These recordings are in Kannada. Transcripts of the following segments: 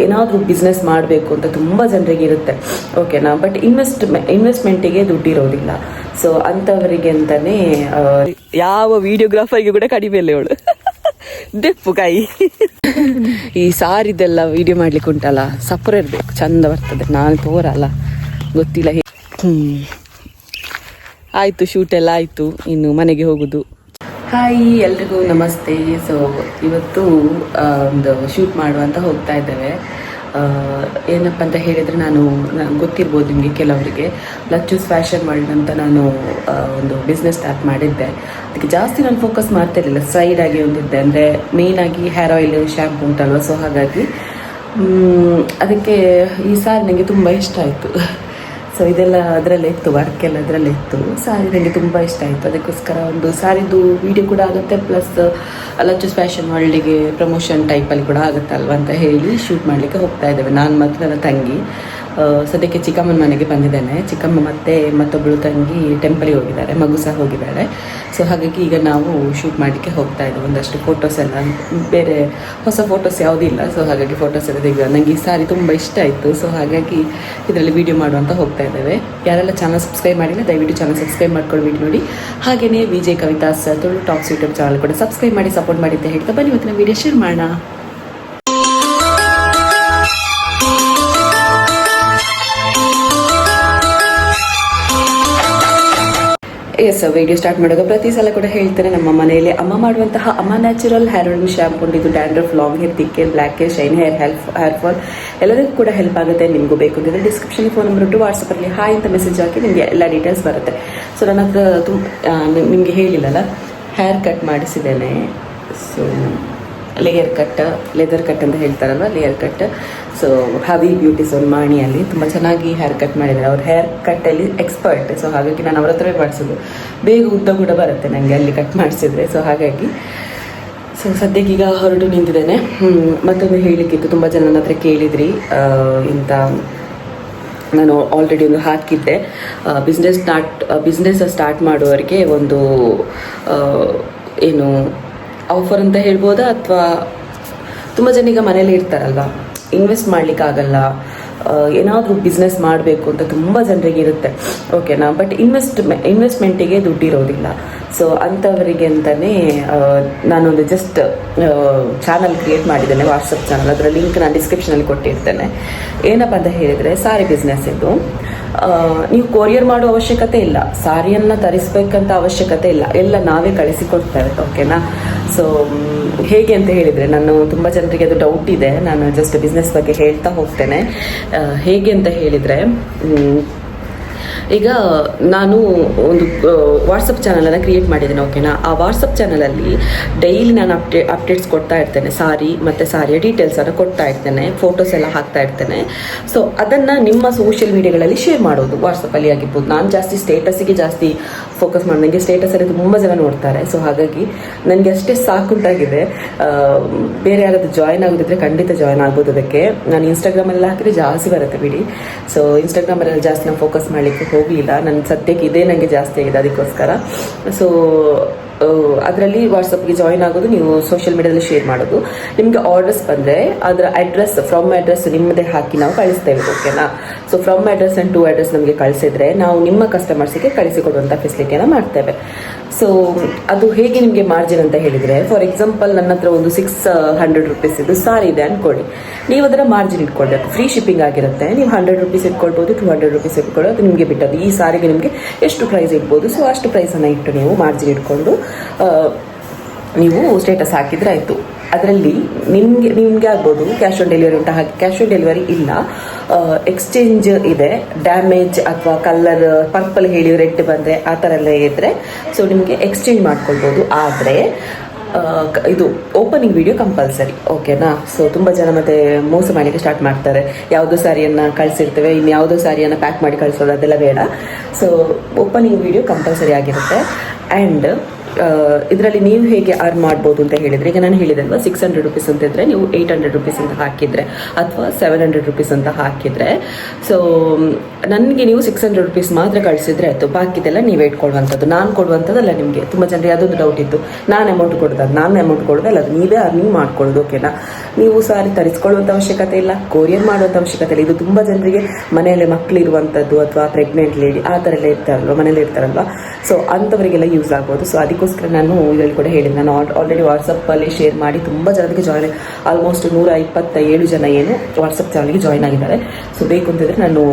ಏನಾದರೂ ಬಿಸ್ನೆಸ್ ಮಾಡಬೇಕು ಅಂತ ತುಂಬ ಜನರಿಗೆ ಇರುತ್ತೆ, ಓಕೆನಾ. ಬಟ್ ಇನ್ವೆಸ್ಟ್ಮೆಂಟಿಗೆ ದುಡ್ಡಿರೋದಿಲ್ಲ. ಸೊ ಅಂಥವರಿಗೆ ಅಂತಲೇ ಯಾವ ವಿಡಿಯೋಗ್ರಾಫರ್ಗೆ ಕೂಡ ಕಡಿಮೆ ಇಲ್ಲ ಇವಳು. ದೆಪ್ಪು ಕೈ ಈ ಸಾರಿದೆಲ್ಲ ವಿಡಿಯೋ ಮಾಡ್ಲಿಕ್ಕೆ ಉಂಟಲ್ಲ, ಸಪುರ ಇರಬೇಕು, ಚಂದ ಬರ್ತದೆ. ನಾನು ತೋರಲ್ಲ, ಗೊತ್ತಿಲ್ಲ. ಆಯಿತು, ಶೂಟ್ ಎಲ್ಲ ಆಯಿತು, ಇನ್ನು ಮನೆಗೆ ಹೋಗೋದು. ಹಾಯ್, ಎಲ್ರಿಗೂ ನಮಸ್ತೆ. ಸೊ ಇವತ್ತು ಒಂದು ಶೂಟ್ ಮಾಡುವಂತ ಹೋಗ್ತಾ ಇದ್ದೇವೆ. ಏನಪ್ಪ ಅಂತ ಹೇಳಿದರೆ, ನಾನು ಗೊತ್ತಿರ್ಬೋದು ನಿಮಗೆ ಕೆಲವರಿಗೆ, ಲಚ್ಚೂಸ್ ಫ್ಯಾಷನ್ ವರ್ಲ್ಡ್ ಅಂತ ನಾನು ಒಂದು ಬಿಸ್ನೆಸ್ ಸ್ಟಾರ್ಟ್ ಮಾಡಿದ್ದೆ. ಅದಕ್ಕೆ ಜಾಸ್ತಿ ನಾನು ಫೋಕಸ್ ಮಾಡ್ತಾ ಇರಲಿಲ್ಲ, ಸೈಡಾಗಿ ಒಂದಿದ್ದೆ. ಅಂದರೆ ಮೇಯ್ನಾಗಿ ಹೇರ್ ಆಯಿಲ್, ಶ್ಯಾಂಪು ಉಂಟಲ್ವ, ಸೊ ಹಾಗಾಗಿ ಅದಕ್ಕೆ ಈ ಸಾರಿ ನನಗೆ ತುಂಬ ಇಷ್ಟ ಆಯಿತು. ಸೊ ಇದೆಲ್ಲ ಅದರಲ್ಲೇ ಇತ್ತು, ವರ್ಕ್ ಎಲ್ಲ ಅದರಲ್ಲೇ ಇತ್ತು. ಸಾರಿ ನನಗೆ ತುಂಬ ಇಷ್ಟ ಆಯಿತು, ಅದಕ್ಕೋಸ್ಕರ ಒಂದು ಸಾರಿದು ವಿಡಿಯೋ ಕೂಡ ಆಗುತ್ತೆ, ಪ್ಲಸ್ ಲಚ್ಚೂಸ್ ಫ್ಯಾಷನ್ ವರ್ಲ್ಡಿಗೆ ಪ್ರಮೋಷನ್ ಟೈಪಲ್ಲಿ ಕೂಡ ಆಗುತ್ತಲ್ವ ಅಂತ ಹೇಳಿ ಶೂಟ್ ಮಾಡಲಿಕ್ಕೆ ಹೋಗ್ತಾ ಇದ್ದೇವೆ. ನಾನು ಮತ್ತು ನನ್ನ ತಂಗಿ ಸದ್ಯಕ್ಕೆ ಚಿಕ್ಕಮ್ಮನ ಮನೆಗೆ ಬಂದಿದ್ದೇನೆ. ಚಿಕ್ಕಮ್ಮ ಮತ್ತು ಮತ್ತೊಬ್ಬಳು ತಂಗಿ ಟೆಂಪಲಿಗೆ ಹೋಗಿದ್ದಾರೆ, ಮಗು ಸಹ ಹೋಗಿದ್ದಾರೆ. ಸೊ ಹಾಗಾಗಿ ಈಗ ನಾವು ಶೂಟ್ ಮಾಡಲಿಕ್ಕೆ ಹೋಗ್ತಾ ಇದ್ದೇವೆ. ಒಂದಷ್ಟು ಫೋಟೋಸ್ ಎಲ್ಲ, ಬೇರೆ ಹೊಸ ಫೋಟೋಸ್ ಯಾವುದಿಲ್ಲ. ಸೊ ಹಾಗಾಗಿ ಫೋಟೋಸ್ ಎಲ್ಲ ತೆಗೆದು, ನನಗೆ ಈ ಸಾರಿ ತುಂಬ ಇಷ್ಟ ಆಯಿತು. ಸೊ ಹಾಗಾಗಿ ಇದರಲ್ಲಿ ವೀಡಿಯೋ ಮಾಡುವಂತ ಹೋಗ್ತಾ ಇದ್ದೇವೆ. ಯಾರೆಲ್ಲ ಚಾನಲ್ ಸಬ್ಸ್ಕ್ರೈಬ್ ಮಾಡಿಲ್ಲ, ದಯವಿಟ್ಟು ಚಾನಲ್ ಸಬ್ಸ್ಕ್ರೈಬ್ ಮಾಡ್ಕೊಂಡು ವೀಡಿಯೋ ನೋಡಿ. ಹಾಗೆಯೇ Vijay Kavitha's Tulu talks YouTube channel ಕೂಡ ಸಬ್ಸ್ಕ್ರೈಬ್ ಮಾಡಿ ಸಪೋರ್ಟ್ ಮಾಡಿ ಅಂತ ಹೇಳ್ತಾ ಬನ್ನಿ ಇವತ್ತಿನ ವೀಡಿಯೋ ಶೇರ್ ಮಾಡೋಣ. ಎಸ್, ವಿಡಿಯೋ ಸ್ಟಾರ್ಟ್ ಮಾಡುವಾಗ ಪ್ರತಿ ಸಲ ಕೂಡ ಹೇಳ್ತೇನೆ, ನಮ್ಮ ಮನೆಯಲ್ಲಿ ಅಮ್ಮ ಮಾಡುವಂತಹ ಅಮ್ಮ ನ್ಯಾಚುರಲ್ ಹೇರ್ ಆಯಿಲ್ ಶ್ಯಾಂಪು ಇದು dandruff, long hair, thick hair, black hair, shine hair fall ಎಲ್ಲದಕ್ಕೂ ಕೂಡ ಹೆಲ್ಪ್ ಆಗುತ್ತೆ. ನಿಮಗೂ ಬೇಕು ಅಂತಿದ್ರೆ ಡಿಸ್ಕ್ರಿಪ್ಷನ್ ಫೋನ್ ನಂಬರ್ ಉಂಟು, ವಾಟ್ಸಪ್ಪಲ್ಲಿ ಹಾಯ್ ಅಂತ ಮೆಸೇಜ್ ಹಾಕಿ ನಿಮಗೆ ಎಲ್ಲ ಡೀಟೇಲ್ಸ್ ಬರುತ್ತೆ. ಸೊ ನನ್ನ ಹತ್ರ ನಿಮಗೆ ಹೇಳಿಲ್ಲಲ್ಲ, ಹೇರ್ ಕಟ್ ಮಾಡಿಸಿದ್ದೇನೆ. ಸೊ ಲೆದರ್ ಕಟ್ ಅಂತ ಹೇಳ್ತಾರಲ್ವ, ಲೇಯರ್ ಕಟ್. ಸೊ ಹವಿ ಬ್ಯೂಟಿಸನ್ ಮಾಣಿಯಲ್ಲಿ ತುಂಬ ಚೆನ್ನಾಗಿ ಹೇರ್ ಕಟ್ ಮಾಡಿದ್ದಾರೆ. ಅವ್ರ ಹೇರ್ ಕಟ್ಟಲ್ಲಿ ಎಕ್ಸ್ಪರ್ಟ್. ಸೊ ಹಾಗಾಗಿ ನಾನು ಅವ್ರ ಹತ್ರವೇ ಮಾಡಿಸೋದು, ಬೇಗ ಉದ್ದ ಕೂಡ ಬರುತ್ತೆ ನನಗೆ ಅಲ್ಲಿ ಕಟ್ ಮಾಡಿಸಿದ್ರೆ. ಸೊ ಹಾಗಾಗಿ ಸದ್ಯಕ್ಕೆ ಈಗ ಹೊರಟು ನಿಂತಿದ್ದೇನೆ. ಮತ್ತೊಂದು ಹೇಳಲಿಕ್ಕಿತ್ತು, ತುಂಬ ಜನ ನನ್ನ ಹತ್ರ ಕೇಳಿದ್ರಿ ಇಂಥ, ನಾನು ಆಲ್ರೆಡಿ ಒಂದು ಹಾಕಿದ್ದೆ, ಬಿಸ್ನೆಸ್ ಸ್ಟಾರ್ಟ್ ಮಾಡುವವರಿಗೆ ಒಂದು ಏನು ಆಫರ್ ಅಂತ ಹೇಳ್ಬೋದಾ, ಅಥವಾ ತುಂಬ ಜನ ಈಗ ಮನೇಲಿ ಇರ್ತಾರಲ್ವ, ಇನ್ವೆಸ್ಟ್ ಮಾಡಲಿಕ್ಕಾಗಲ್ಲ, ಏನಾದರೂ ಬಿಸ್ನೆಸ್ ಮಾಡಬೇಕು ಅಂತ ತುಂಬ ಜನರಿಗೆ ಇರುತ್ತೆ, ಓಕೆನಾ. ಬಟ್ ಇನ್ವೆಸ್ಟ್ಮೆಂಟಿಗೆ ದುಡ್ಡಿರೋದಿಲ್ಲ. ಸೊ ಅಂಥವರಿಗೆ ಅಂತಲೇ ನಾನೊಂದು ಜಸ್ಟ್ ಚಾನಲ್ ಕ್ರಿಯೇಟ್ ಮಾಡಿದ್ದೇನೆ, ವಾಟ್ಸಪ್ ಚಾನಲ್. ಅದರ ಲಿಂಕ್ ನಾನು ಡಿಸ್ಕ್ರಿಪ್ಷನಲ್ಲಿ ಕೊಟ್ಟಿರ್ತೇನೆ. ಏನಪ್ಪ ಅಂತ ಹೇಳಿದರೆ, ಸಾರಿ ಬಿಸ್ನೆಸ್ ಇದು. ನೀವು ಕೊರಿಯರ್ ಮಾಡೋ ಅವಶ್ಯಕತೆ ಇಲ್ಲ, ಸಾರಿಯನ್ನು ತರಿಸ್ಬೇಕಂತ ಅವಶ್ಯಕತೆ ಇಲ್ಲ, ಎಲ್ಲ ನಾವೇ ಕಳಿಸಿಕೊಡ್ತೇವೆ, ಓಕೆನಾ. ಸೊ ಹೇಗೆ ಅಂತ ಹೇಳಿದರೆ, ನಾನು ತುಂಬ ಜನರಿಗೆ ಅದು ಡೌಟ್ ಇದೆ, ನಾನು ಜಸ್ಟ್ ಬಿಸ್ನೆಸ್ ಬಗ್ಗೆ ಹೇಳ್ತಾ ಹೋಗ್ತೇನೆ. ಹೇಗೆ ಅಂತ ಹೇಳಿದರೆ, ಈಗ ನಾನು ಒಂದು ವಾಟ್ಸಪ್ ಚಾನಲನ್ನು ಕ್ರಿಯೇಟ್ ಮಾಡಿದ್ದೇನೆ, ಓಕೆನಾ. ಆ ವಾಟ್ಸಪ್ ಚಾನಲಲ್ಲಿ ಡೈಲಿ ನಾನು ಅಪ್ಡೇಟ್ಸ್ ಕೊಡ್ತಾ ಇರ್ತೇನೆ, ಸಾರಿ ಮತ್ತು ಸಾರಿಯ ಡೀಟೇಲ್ಸನ್ನು ಕೊಡ್ತಾ ಇರ್ತೇನೆ, ಫೋಟೋಸ್ ಎಲ್ಲ ಹಾಕ್ತಾ ಇರ್ತೇನೆ. ಸೊ ಅದನ್ನು ನಿಮ್ಮ ಸೋಷಿಯಲ್ ಮೀಡಿಯಾಗಳಲ್ಲಿ ಶೇರ್ ಮಾಡೋದು, ವಾಟ್ಸಪ್ಪಲ್ಲಿ ಆಗಿರ್ಬೋದು. ನಾನು ಜಾಸ್ತಿ ಸ್ಟೇಟಸ್ಸಿಗೆ ಜಾಸ್ತಿ ಫೋಕಸ್ ಮಾಡಿ, ನನಗೆ ಸ್ಟೇಟಸಲ್ಲಿ ತುಂಬ ಜನ ನೋಡ್ತಾರೆ. ಸೊ ಹಾಗಾಗಿ ನನಗೆ ಅಷ್ಟೇ ಸಾಕುಂಟಾಗಿದೆ. ಬೇರೆ ಯಾರಾದರೂ ಜಾಯ್ನ್ ಆಗೋದಿದ್ರೆ ಖಂಡಿತ ಜಾಯ್ನ್ ಆಗ್ಬೋದು ಅದಕ್ಕೆ. ನಾನು ಇನ್ಸ್ಟಾಗ್ರಾಮೆಲ್ಲ ಹಾಕಿದ್ರೆ ಜಾಸ್ತಿ ಬರುತ್ತೆ ಬಿಡಿ. ಸೊ ಇನ್ಸ್ಟಾಗ್ರಾಮಲ್ಲಿ ಜಾಸ್ತಿ ನಾನು ಫೋಕಸ್ ಮಾಡಲಿಕ್ಕೆ ಹೋಗಲಿಲ್ಲ, ನನ್ನ ಸದ್ಯಕ್ಕೆ ಇದೇ ನನಗೆ ಜಾಸ್ತಿ ಆಗಿದೆ, ಅದಕ್ಕೋಸ್ಕರ. ಸೊ ಅದರಲ್ಲಿ ವಾಟ್ಸಪ್ಗೆ ಜಾಯ್ನ್ ಆಗೋದು, ನೀವು ಸೋಷಿಯಲ್ ಮೀಡಿಯಾದಲ್ಲಿ ಶೇರ್ ಮಾಡೋದು. ನಿಮಗೆ ಆರ್ಡರ್ಸ್ ಬಂದರೆ ಅದರ ಅಡ್ರೆಸ್, ಫ್ರಮ್ ಅಡ್ರೆಸ್ ನಿಮ್ಮದೇ ಹಾಕಿ ನಾವು ಕಳಿಸ್ತೇವೆ, ಓಕೆನಾ. So from address and to address ನಮಗೆ ಕಳಿಸಿದ್ರೆ ನಾವು ನಿಮ್ಮ ಕಸ್ಟಮರ್ಸಿಗೆ ಕಳಿಸಿಕೊಡುವಂಥ ಫೆಸಿಲಿಟಿಯನ್ನು ಮಾಡ್ತೇವೆ. ಸೊ ಅದು ಹೇಗೆ ನಿಮಗೆ ಮಾರ್ಜಿನ್ ಅಂತ ಹೇಳಿದರೆ, ಫಾರ್ ಎಕ್ಸಾಂಪಲ್ ನನ್ನ ಹತ್ರ ಒಂದು 600 ರೂಪೀಸ್ ಇದು ಸಾರಿ ಇದೆ ಅಂದ್ಕೊಳ್ಳಿ, ನೀವು ಅದರ ಮಾರ್ಜಿನ್ ಇಟ್ಕೊಳ್ಬೇಕು. ಫ್ರೀ ಶಿಪ್ಪಿಂಗ್ ಆಗಿರುತ್ತೆ, ನೀವು 100 ರೂಪೀಸ್ ಇಟ್ಕೊಳ್ಬೋದು, 200 ರೂಪೀಸ್ ಇಟ್ಕೊಳ್ಳೋದು, ಅದು ನಿಮಗೆ ಬಿಟ್ಟದ್ದು. ಈ ಸಾರಿಗೆ ನಿಮಗೆ ಎಷ್ಟು ಪ್ರೈಸ್ ಇಡ್ಬೋದು, ಸೊ ಅಷ್ಟು ಪ್ರೈಸನ್ನು ಇಟ್ಟು ನೀವು ಮಾರ್ಜಿನ್ ಇಟ್ಕೊಂಡು ನೀವು ಸ್ಟೇಟಸ್ ಹಾಕಿದ್ರೆ ಆಯಿತು. ಅದರಲ್ಲಿ ನಿಮಗೆ ಆಗ್ಬೋದು ಕ್ಯಾಶ್ ಆನ್ ಡೆಲಿವರಿ ಉಂಟು, ಹಾಗೆ ಕ್ಯಾಶ್ ಆನ್ ಡೆಲಿವರಿ ಇಲ್ಲ, ಎಕ್ಸ್ಚೇಂಜ್ ಇದೆ. ಡ್ಯಾಮೇಜ್ ಅಥವಾ ಕಲರ್ ಪರ್ಪಲ್ ಹೇಳಿ ರೆಡ್ ಬಂದರೆ ಆ ಥರ ಎಲ್ಲ ಇದ್ದರೆ ಸೊ ನಿಮಗೆ ಎಕ್ಸ್ಚೇಂಜ್ ಮಾಡ್ಕೊಳ್ಬೋದು. ಆದರೆ ಇದು ಓಪನಿಂಗ್ ವಿಡಿಯೋ ಕಂಪಲ್ಸರಿ, ಓಕೆನಾ. ಸೊ ತುಂಬ ಜನ ಮತ್ತೆ ಮೋಸ ಮಾಡಲಿಕ್ಕೆ ಸ್ಟಾರ್ಟ್ ಮಾಡ್ತಾರೆ, ಯಾವುದೋ ಸಾರಿಯನ್ನು ಕಳಿಸಿರ್ತೇವೆ, ಇನ್ನು ಯಾವುದೋ ಸಾರಿಯನ್ನು ಪ್ಯಾಕ್ ಮಾಡಿ ಕಳಿಸೋದು, ಅದೆಲ್ಲ ಬೇಡ. ಸೊ ಓಪನಿಂಗ್ ವಿಡಿಯೋ ಕಂಪಲ್ಸರಿ ಆಗಿರುತ್ತೆ. ಆ್ಯಂಡ್ ಇದರಲ್ಲಿ ನೀವು ಹೇಗೆ ಅರ್ನ್ ಮಾಡ್ಬೋದು ಅಂತ ಹೇಳಿದರೆ, ಈಗ ನಾನು ಹೇಳಿದಲ್ವ 600 ರುಪೀಸ್ ಅಂತ ಇದ್ದರೆ ನೀವು 800 ರುಪೀಸ್ ಅಂತ ಹಾಕಿದರೆ ಅಥವಾ 700 ರುಪೀಸ್ ಅಂತ ಹಾಕಿದರೆ, ಸೊ ನನಗೆ ನೀವು 600 ರುಪೀಸ್ ಮಾತ್ರ ಕಳಿಸಿದ್ರೆ ಆಯಿತು, ಬಾಕಿದೆಲ್ಲ ನೀವೇ ಇಟ್ಕೊಳ್ಳುವಂಥದ್ದು. ನಾನು ಕೊಡುವಂಥದ್ದಲ್ಲ. ನಿಮಗೆ ತುಂಬ ಜನರಿಗೆ ಅದೊಂದು ಡೌಟ್ ಇತ್ತು, ನಾನು ಅಮೌಂಟ್ ಕೊಡೋದಲ್ಲ, ಅದು ನೀವೇ ಅರ್ನಿಂಗ್ ಮಾಡ್ಕೊಳ್ಳೋದು. ಓಕೆನಾ? ನೀವು ಸಾರಿ ತರಿಸ್ಕೊಳ್ಳುವಂಥ ಅವಶ್ಯಕತೆ ಇಲ್ಲ, ಕೊರಿಯರ್ ಮಾಡುವಂಥ ಅವಶ್ಯಕತೆ ಇಲ್ಲ. ಇದು ತುಂಬ ಜನರಿಗೆ ಮನೆಯಲ್ಲೇ ಮಕ್ಕಳಿರುವಂಥದ್ದು ಅಥವಾ ಪ್ರೆಗ್ನೆಂಟ್ ಲೇಡಿ ಆ ಥರ ಎಲ್ಲ ಇರ್ತಾರಲ್ವ, ಮನೇಲಿ ಇರ್ತಾರಲ್ವ, ಸೊ ಅಂಥವರಿಗೆಲ್ಲ ಯೂಸ್ ಆಗ್ಬೋದು. ಸೊ ಅದಕ್ಕೋಸ್ಕರ ನಾನು ಇದರಲ್ಲಿ ಕೂಡ ಹೇಳಿದೆ, ನಾನು ಆಲ್ರೆಡಿ ವಾಟ್ಸಪ್ಪಲ್ಲಿ ಶೇರ್ ಮಾಡಿ ತುಂಬ ಜನರಿಗೆ ಜಾಯ್ನ್, ಆಲ್ಮೋಸ್ಟ್ 127 ಜನ ಏನು ವಾಟ್ಸಪ್ ಚಾನಲ್ಗೆ ಜಾಯ್ನ್ ಆಗಿದ್ದಾರೆ. ಸೊ ಬೇಕು ಅಂತಿದ್ರೆ ನಾನು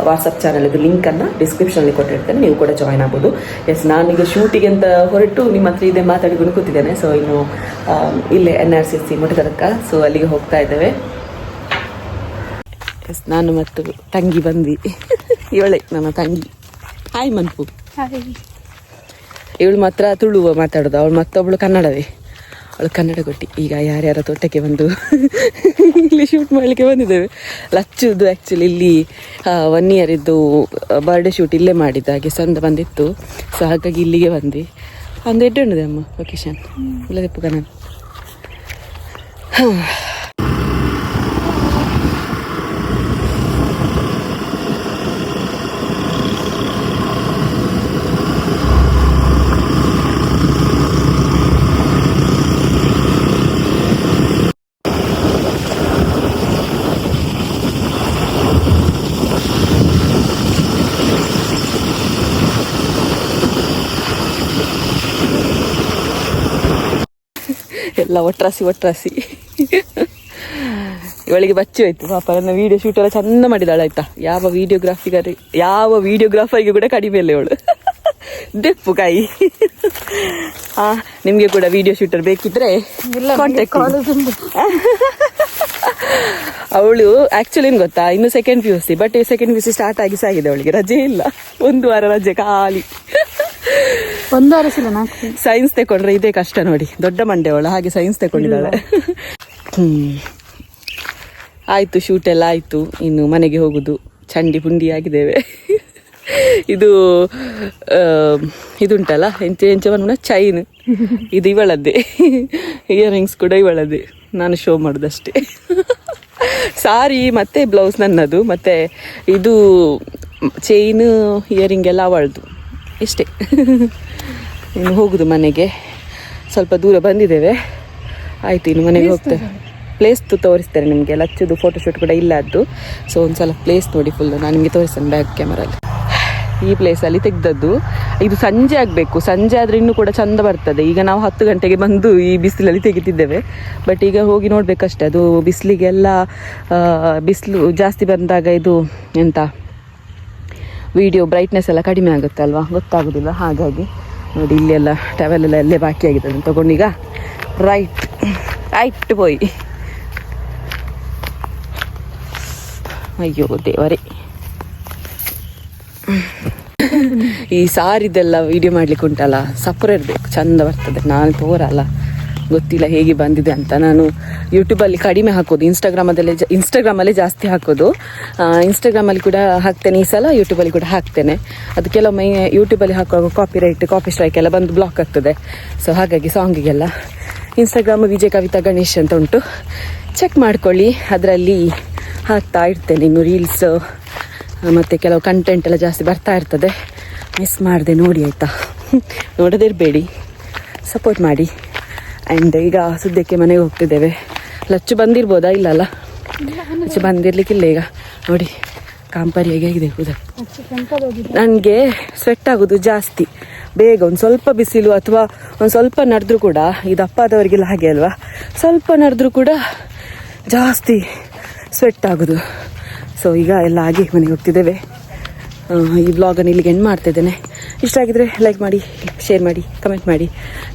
ವಾಟ್ಸಪ್ ಚಾನಲ್ದು ಲಿಂಕನ್ನು ಡಿಸ್ಕ್ರಿಪ್ಷನಲ್ಲಿ ಕೊಟ್ಟಿರ್ತೇನೆ, ನೀವು ಕೂಡ ಜಾಯ್ನ್ ಆಗ್ಬೋದು. ಎಸ್, ನಾನೀಗ ಶೂಟಿಗೆ ಅಂತ ಹೊರಟು ನಿಮ್ಮ ಹತ್ರ ಇದೇ ಮಾತಾಡಿಕೊಂಡು ಕೂತಿದ್ದೇನೆ. ಸೊ ಇನ್ನು ಇಲ್ಲೇ NRCC ಮುಟಕದಕ್ಕ, ಸೊ ಅಲ್ಲಿಗೆ ಹೋಗ್ತಾ ಇದ್ದೇವೆ. ಎಸ್, ನಾನು ಮತ್ತು ತಂಗಿ ಬಂದ್ವಿ. ಇವಳೆ ನನ್ನ ತಂಗಿ. ಹಾಯ್ ಮನ್ಪು. ಇವಳು ಮಾತ್ರ ತುಳುವ ಮಾತಾಡೋದು, ಅವಳು ಮತ್ತೊಬ್ಬಳು ಕನ್ನಡವೇ, ಅವಳು ಕನ್ನಡ ಕೊಟ್ಟಿ. ಈಗ ಯಾರ್ಯಾರ ತೋಟಕ್ಕೆ ಬಂದು ಇಲ್ಲಿ ಶೂಟ್ ಮಾಡಲಿಕ್ಕೆ ಬಂದಿದ್ದೇವೆ. ಲಚ್ಚುದು ಆ್ಯಕ್ಚುಲಿ ಇಲ್ಲಿ 1 ಇಯರ್ ಇದ್ದು ಬರ್ಡೇ ಶೂಟ್ ಇಲ್ಲೇ ಮಾಡಿದ್ದು, ಹಾಗೆ ಸಂದ ಬಂದಿತ್ತು. ಸೊ ಹಾಗಾಗಿ ಇಲ್ಲಿಗೆ ಬಂದ್ವಿ. ಒಂದು ಎಡ್ಡೆ ಅಮ್ಮ ಲೊಕೇಶನ್ ಇಲ್ಲದೆಪ್ಪು ಕನ್ನಡ. ಎಲ್ಲ ಒಟ್ರಾಸಿ ಇವಳಿಗೆ ಬಚ್ಚಿ ಹೋಯ್ತು ಪಾಪ. ನನ್ನ ವೀಡಿಯೋ ಶೂಟ್ ಎಲ್ಲ ಚಂದ ಮಾಡಿದಾಳೆ ಆಯ್ತಾ. ಯಾವ ವಿಡಿಯೋಗ್ರಾಫರ್ಗೆ ಕೂಡ ಕಡಿಮೆ ಇಲ್ಲ ಇವಳು. ದೆಪ್ಪು ಕಾಯಿ. ನಿಮಗೆ ಕೂಡ ವಿಡಿಯೋ ಶೂಟರ್ ಬೇಕಿದ್ರೆ ಅವಳು ಆಕ್ಚುಲಿ ಏನು ಗೊತ್ತಾ, ಇನ್ನು second PUC, but second PUC start ಆಗಿ ಸಾಗಿದೆ. ಅವಳಿಗೆ ರಜೆ ಇಲ್ಲ, 1 ವಾರ ರಜೆ ಖಾಲಿ. 1 ವಾರ ಸೈನ್ಸ್ ತಕೊಂಡ್ರೆ ಇದೇ ಕಷ್ಟ ನೋಡಿ, ದೊಡ್ಡ ಮಂಡೆ ಅವಳು, ಹಾಗೆ ಸೈನ್ಸ್ ತಕೊಂಡಿದ್ದಾಳೆ. ಆಯ್ತು, ಶೂಟ್ ಎಲ್ಲ ಆಯ್ತು, ಇನ್ನು ಮನೆಗೆ ಹೋಗುದು. ಚಂಡಿ ಪುಂಡಿ ಆಗಿದ್ದೇವೆ. ಇದುಂಟಲ್ಲ ಎಂಚವನ್ನ ಚೈನ್, ಇದು ಇವಳದ್ದೇ. ಇಯರಿಂಗ್ಸ್ ಕೂಡ ಇವಳದ್ದೇ, ನಾನು ಶೋ ಮಾಡೋದಷ್ಟೇ. ಸಾರಿ ಮತ್ತೆ ಬ್ಲೌಸ್ ನನ್ನದು, ಮತ್ತೆ ಇದು ಚೈನ್ ಇಯರಿಂಗ್ ಎಲ್ಲ ಅವಳದು ಇಷ್ಟೇ. ಇನ್ನು ಹೋಗುದು ಮನೆಗೆ. ಸ್ವಲ್ಪ ದೂರ ಬಂದಿದ್ದೇವೆ. ಆಯ್ತು, ಇನ್ನು ಮನೆಗೆ ಹೋಗ್ತೇವೆ. ಪ್ಲೇಸ್ ತೋರಿಸ್ತೇನೆ ನಿಮಗೆ. ಲಚ್ಚದು ಫೋಟೋಶೂಟ್ ಕೂಡ ಇಲ್ಲ ಅದು. ಸೊ ಒಂದ್ಸಲ ಪ್ಲೇಸ್ ನೋಡಿ ಫುಲ್ ನಾನು ನಿಮಗೆ ತೋರಿಸ್ತೇನೆ ಬ್ಯಾಕ್ ಕ್ಯಾಮರಲ್ಲಿ. ಈ ಪ್ಲೇಸಲ್ಲಿ ತೆಗ್ದದ್ದು. ಇದು ಸಂಜೆ ಆಗಬೇಕು, ಸಂಜೆ ಆದರೆ ಇನ್ನೂ ಕೂಡ ಚಂದ ಬರ್ತದೆ. ಈಗ ನಾವು 10 ಗಂಟೆಗೆ ಬಂದು ಈ ಬಿಸಿಲಲ್ಲಿ ತೆಗಿತಿದ್ದೇವೆ. ಬಟ್ ಈಗ ಹೋಗಿ ನೋಡಬೇಕಷ್ಟೆ. ಅದು ಬಿಸಿಲಿಗೆಲ್ಲ ಬಿಸಿಲು ಜಾಸ್ತಿ ಬಂದಾಗ ಇದು ಎಂತ ವಿಡಿಯೋ ಬ್ರೈಟ್ನೆಸ್ ಎಲ್ಲ ಕಡಿಮೆ ಆಗುತ್ತೆ ಅಲ್ವಾ, ಗೊತ್ತಾಗೋದಿಲ್ಲ. ಹಾಗಾಗಿ ನೋಡಿ ಇಲ್ಲೆಲ್ಲ ಟವೆಲ್ ಎಲ್ಲ ಅಲ್ಲೇ ಬಾಕಿ ಆಗಿದೆ, ಅದನ್ನು ತಗೊಂಡೀಗ ರೈಟ್ ಪೋಯ್. ಅಯ್ಯೋ ದೇವರೇ, ಈ ಸಾರಿದೆಲ್ಲ ವಿಡಿಯೋ ಮಾಡ್ಲಿಕ್ಕೆ ಉಂಟಲ್ಲ, ಸಪುರ ಇರಬೇಕು, ಚಂದ ಬರ್ತದೆ. ನಾನು ತೋರಲ್ಲ, ಗೊತ್ತಿಲ್ಲ ಹೇಗೆ ಬಂದಿದೆ ಅಂತ. ನಾನು ಯೂಟ್ಯೂಬಲ್ಲಿ ಕಡಿಮೆ ಹಾಕೋದು, ಇನ್ಸ್ಟಾಗ್ರಾಮಲ್ಲೇ ಜಾಸ್ತಿ ಹಾಕೋದು. ಇನ್ಸ್ಟಾಗ್ರಾಮಲ್ಲಿ ಕೂಡ ಹಾಕ್ತೇನೆ, ಈ ಸಲ ಯೂಟ್ಯೂಬಲ್ಲಿ ಕೂಡ ಹಾಕ್ತೇನೆ. ಅದು ಕೆಲವೊಮ್ಮೆ ಯೂಟ್ಯೂಬಲ್ಲಿ ಹಾಕುವಾಗ ಕಾಪಿ ಸ್ಟ್ರೈಕ್ ಎಲ್ಲ ಬಂದು ಬ್ಲಾಕ್ ಆಗ್ತದೆ. ಸೊ ಹಾಗಾಗಿ ಸಾಂಗಿಗೆಲ್ಲ ಇನ್ಸ್ಟಾಗ್ರಾಮ್ ವಿಜಯ ಕವಿತಾ ಗಣೇಶ್ ಅಂತ ಉಂಟು, ಚೆಕ್ ಮಾಡ್ಕೊಳ್ಳಿ. ಅದರಲ್ಲಿ ಹಾಕ್ತಾ ಇರ್ತೇನೆ ಇನ್ನು ರೀಲ್ಸ್ ಮತ್ತು ಕೆಲವು ಕಂಟೆಂಟ್ ಎಲ್ಲ ಜಾಸ್ತಿ ಬರ್ತಾ ಇರ್ತದೆ. ಮಿಸ್ ಮಾಡಿದೆ ನೋಡಿ ಆಯಿತಾ. ನೋಡದಿರಬೇಡಿ, ಸಪೋರ್ಟ್ ಮಾಡಿ. ಆ್ಯಂಡ್ ಈಗ ಸದ್ಯಕ್ಕೆ ಮನೆಗೆ ಹೋಗ್ತಿದ್ದೇವೆ. ಲಚ್ಚು ಬಂದಿರ್ಬೋದಾ? ಇಲ್ಲಲ್ಲ, ಲಚ್ಚು ಬಂದಿರಲಿಕ್ಕಿಲ್ಲ. ಈಗ ನೋಡಿ ಕಾಂಪರಿ ಹೇಗಿದೆ ಹೌದಾ. ನನಗೆ ಸ್ವೆಟ್ ಆಗೋದು ಜಾಸ್ತಿ ಬೇಗ. ಒಂದು ಸ್ವಲ್ಪ ಬಿಸಿಲು ಅಥವಾ ಒಂದು ಸ್ವಲ್ಪ ನಡೆದ್ರೂ ಕೂಡ, ಇದು ಅಪ್ಪಾದವರಿಗೆಲ್ಲ ಹಾಗೆ ಅಲ್ವಾ, ಸ್ವಲ್ಪ ನಡೆದ್ರೂ ಕೂಡ ಜಾಸ್ತಿ ಸ್ವೆಟ್ ಆಗೋದು. ಸೊ ಈಗ ಎಲ್ಲ ಆಗಿ ಮನೆಗೆ ಹೋಗ್ತಿದ್ದೇವೆ. ಈ ವ್ಲಾಗನ್ನು ಇಲ್ಲಿಗೆ ಎಂಡ್ ಮಾಡ್ತಿದ್ದೇನೆ. ಇಷ್ಟ ಆಗಿದ್ರೆ ಲೈಕ್ ಮಾಡಿ, ಶೇರ್ ಮಾಡಿ, ಕಮೆಂಟ್ ಮಾಡಿ.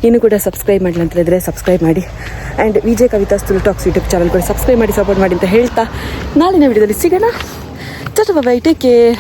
ಇನ್ನೂ ಕೂಡ ಸಬ್ಸ್ಕ್ರೈಬ್ ಮಾಡಿಲ್ಲ ಅಂತ ಹೇಳಿದ್ರೆ ಸಬ್ಸ್ಕ್ರೈಬ್ ಮಾಡಿ. And Vijaya Kavita Tulu talks YouTube channel ಕೂಡ ಸಬ್ಸ್ಕ್ರೈಬ್ ಮಾಡಿ, ಸಪೋರ್ಟ್ ಮಾಡಿ ಅಂತ ಹೇಳ್ತಾ ನಾಳಿನ ವಿಡಿಯೋದಲ್ಲಿ ಸಿಗೋಣ. Tata bye, take care.